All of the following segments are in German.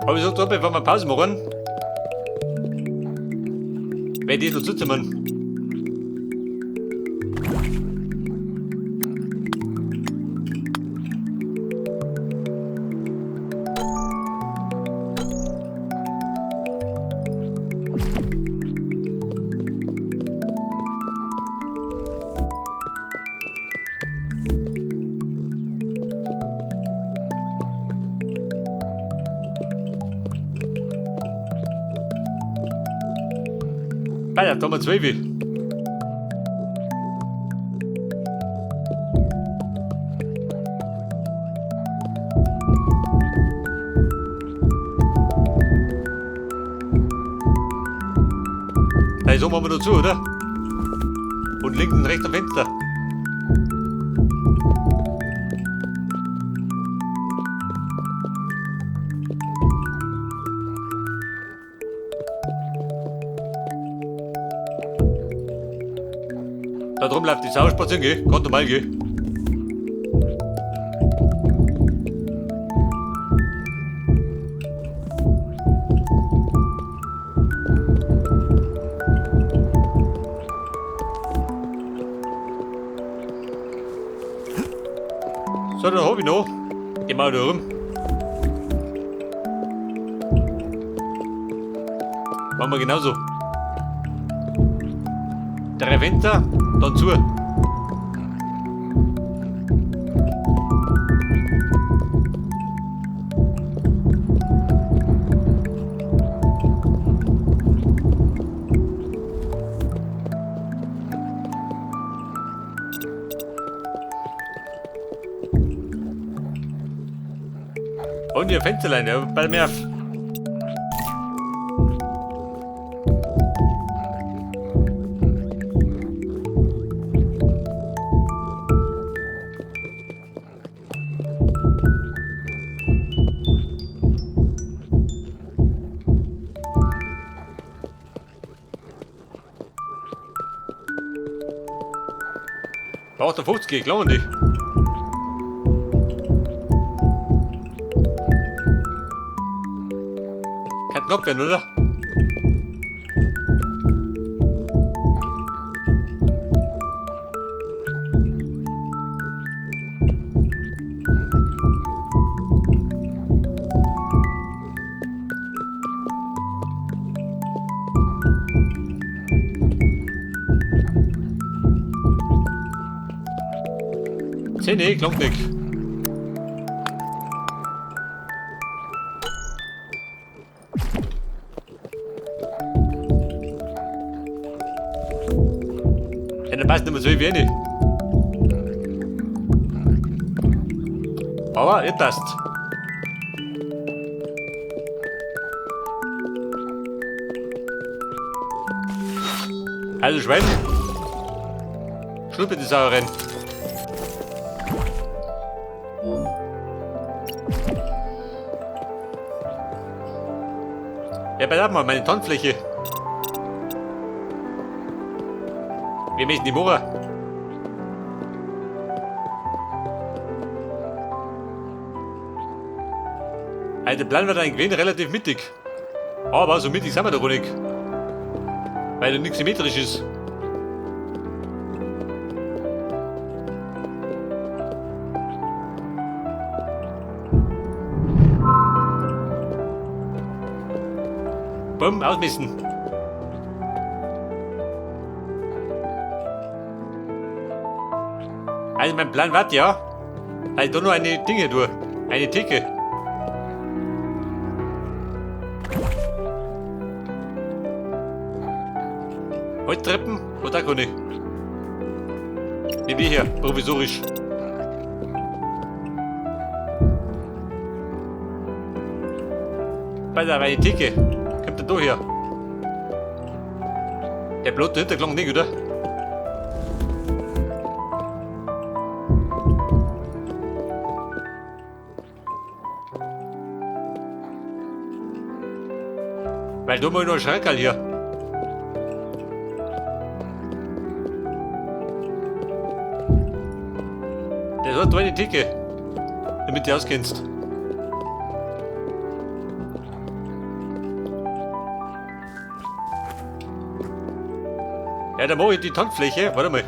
Aber ich sag, bevor wir Pause machen, werde ich noch zuzimmern. Ja, da haben wir 2. Da ist oben noch zu, oder? Und links und rechts am Fenster. Da drum läuft die Sau spazieren, gell? Ganz normal, gell? So, dann hab ich noch. Geh mal da rum. Machen wir genauso. 3 Fenster, dann zu. Und ihr Fensterlein, ja, bald mehr. Braucht der 50, klar nicht. Kann knapp werden, oder? Nee, klingt nicht. Ja, dann passt nicht mehr so wenig. Aber es passt. Also Schwein. Schnuppe die Sau rein. Ja, bleib mal, meine Tonnenfläche. Wir müssen die Moore. Also der Plan wird eigentlich relativ mittig. Aber so mittig sind wir doch nicht. Weil da nichts symmetrisch ist. Bumm, ausmessen. Also mein Plan war ja, also da nur eine Dinge durch, eine Theke. Holztreppen oder kann ich? Wie wir hier, provisorisch. Bei der eine Theke. Kommt er da her? Der Blut dahinter klang nicht, oder? Weil da mal noch ein Schrankerl hier. Das hat da eine Theke. Damit du auskennst. Ja, dann mache ich die Tanzfläche. Warte mal.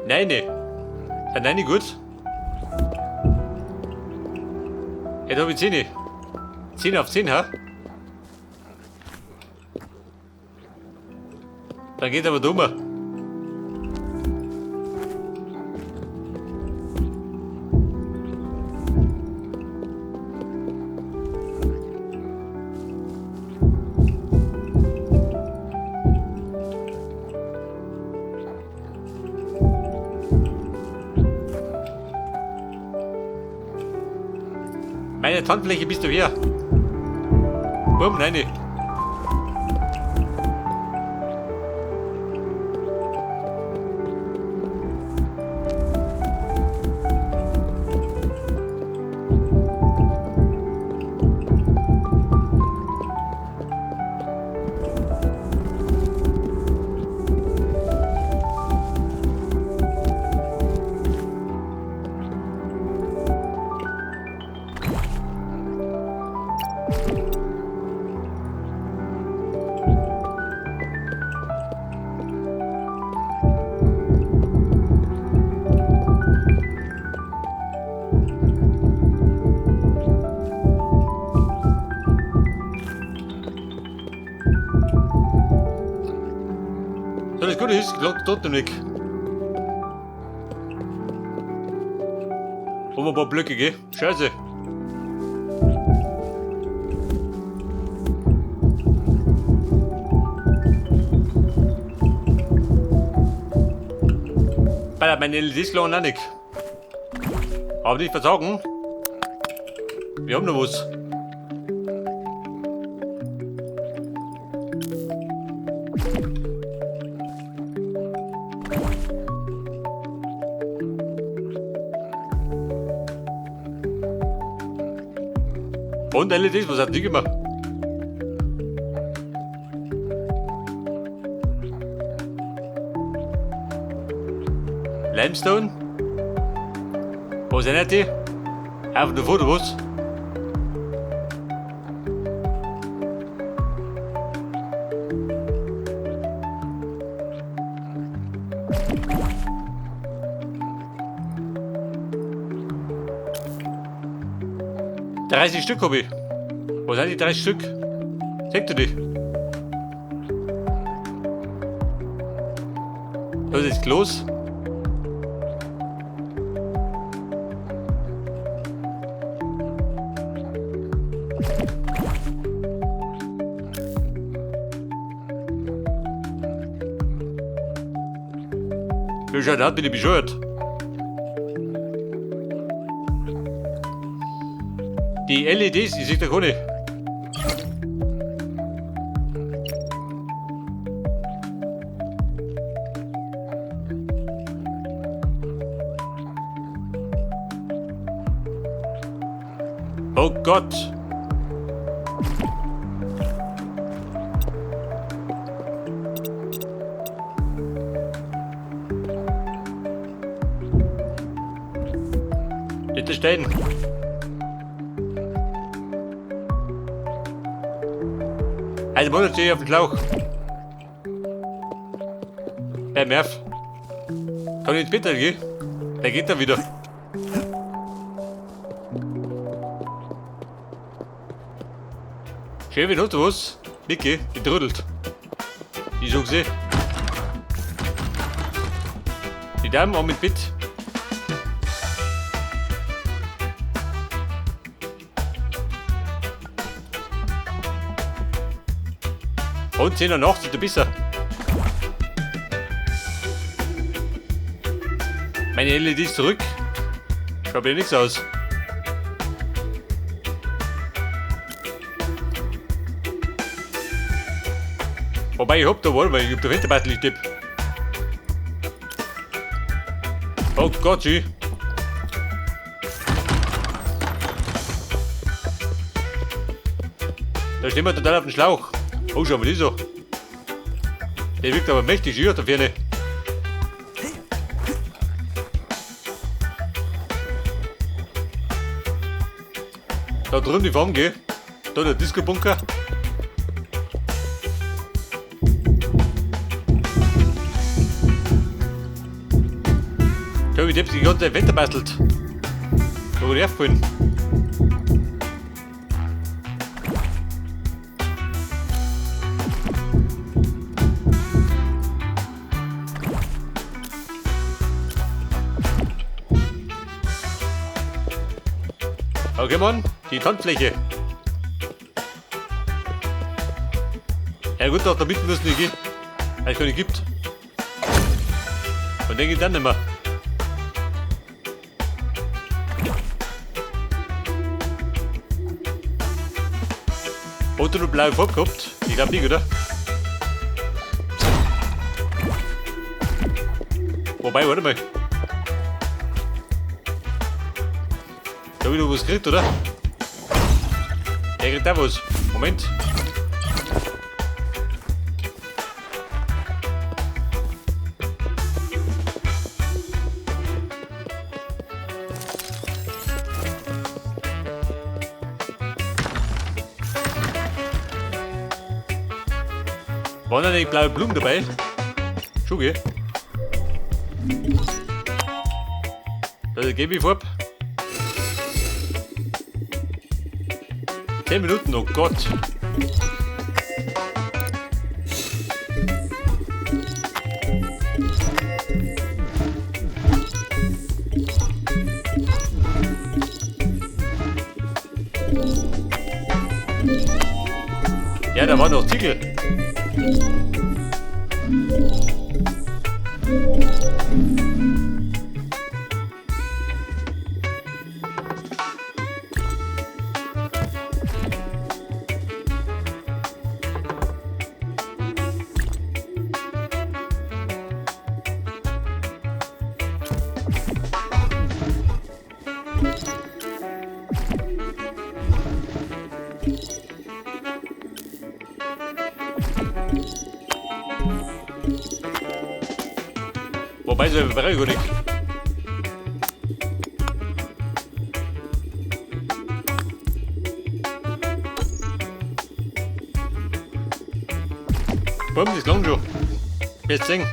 Nein, nee. Nein, nicht gut. Jetzt habe ich 10. 10 auf 10, ha? Dann geht aber dummer. Meine Tanzfläche bist du her. Bumm, nein. So, das Gute ist, trotzdem weg. Um ein paar Blöcke, gell? Scheiße. Ballert meine LEDs klar auch nicht. Aber nicht versagen. Wir haben noch was. Und LEDs, was hat die gemacht? Limestone? Wo sind die? Auf dem Foto was? Da 30 Stück habe ich. Wo sind die 30 Stück? Seht ihr die? Was ist los? Wie schaut aus, bin ich bescheuert? Die LEDs, ich sehe da gar nicht. Oh Gott! Bitte stehen! Also Monat stehe ich auf dem Schlauch. Hey Merv, kann ich ins Bett gehen? Der geht da wieder. Schön, wie hast du was? Micky, getrudelt. Ich sag's eh. Die Damen haben mit Bett. Und 10 Uhr nachts, du bist er. Meine LEDs zurück. Schaut mir nichts aus. Wobei ich hab da wohl, weil ich hab da Winterbattle tipp. Gott, sie. Da stehen wir total auf dem Schlauch. Oh, schau mal, die so. Der wirkt aber mächtig schwer da vorne. Da drüben die Farm, gell? Da der Disco-Bunker. Schau, wie der sich die ganze Wetter bastelt. Da wurde ich aufgefallen. Okay, Mann, die Tanzfläche. Ja gut, da mitten müssen die gehen, weil es keine gibt. Und denke ich dann nicht mehr. Hat er noch blaue Farbe gehabt? Ich glaube nicht, oder? Wobei, warte mal. Da hab ich noch was gekriegt, oder? Der kriegt auch was. Moment. Waren da nicht blaue Blumen dabei? Schon, gell? Da gebe ich Farbe. 10 Minuten, oh Gott. Ja, da war noch Ziegel. Wobei, so wäre ich gar nicht. Bumm, das ist lang schon. Jetzt sehen.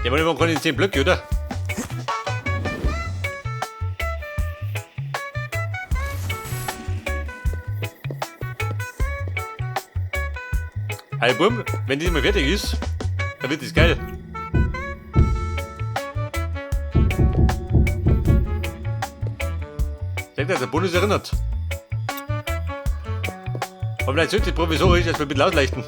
Ja, aber man kann in 10 Blöcke, oder? Album, wenn die mal fertig ist, dann wird das geil. Sagt er, der Bonus erinnert. Aber vielleicht sollte ich provisorisch erstmal ein bisschen ausleuchten.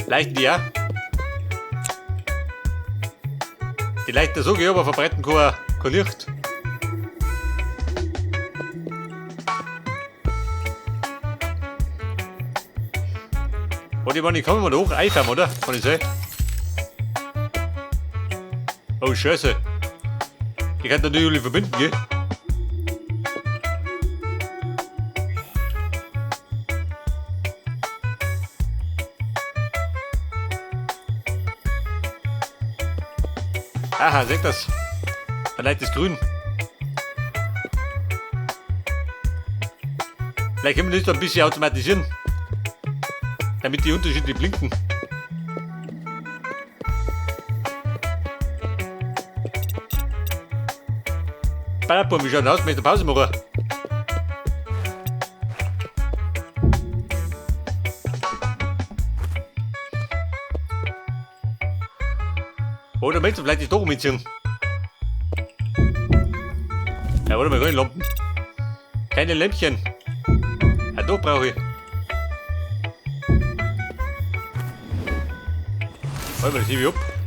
Leichten die ja. Die leichten so gehen, aber verbreiten kein Licht. Warte mal, ich kann mal da hoch einfahren, oder? Kann ich sehen? Oh, Scheiße. Ich kann da natürlich verbinden, gell? Aha, seht das? Vielleicht ist grün. Vielleicht können wir das ein bisschen automatisieren. Damit die unterschiedlich blinken. Ballerpum, wie schaut das aus? Möchtest du Pause machen? Oder meinst du vielleicht ist doch umziehen? Ja, warte mal, keine Lampen. Keine Lämpchen. Ja, doch brauche ich. Warte mal, das hebe ich ab.